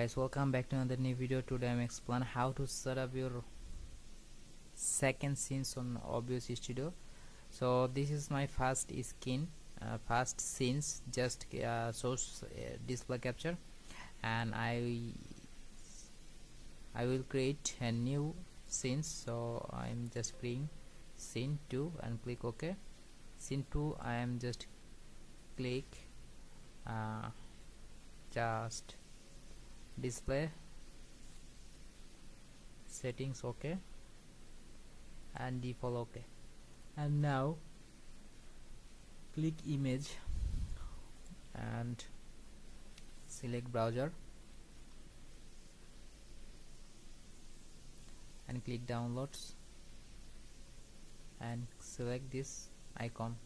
guys, welcome back to another new video. Today I'm explaining how to set up your second scenes on OBS Studio. So this is my first scenes, just source display capture, and I will create a new scene. So I'm just creating scene 2 and click OK. Scene 2 I am just click just display settings OK and default OK, and now click image and select browser and click downloads and select this icon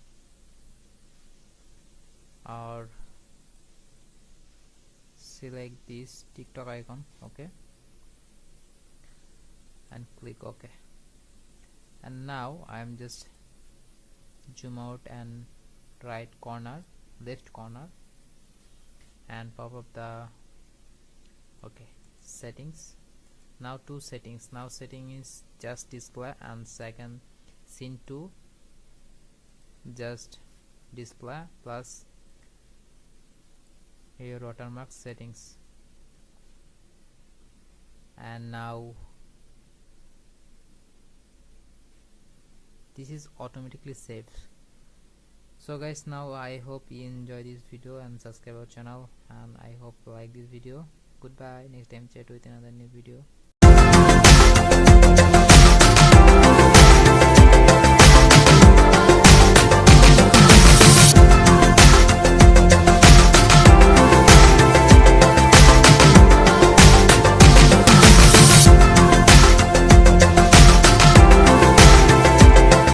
or select this TikTok icon, okay, and click OK. And now I am just zoom out and left corner and pop up the settings. Now two settings. Now setting is just display, and second scene 2 just display plus here watermark settings. And now this is automatically saved. So guys, now I hope you enjoy this video and subscribe our channel, and I hope you like this video. Goodbye, next time chat with another new video.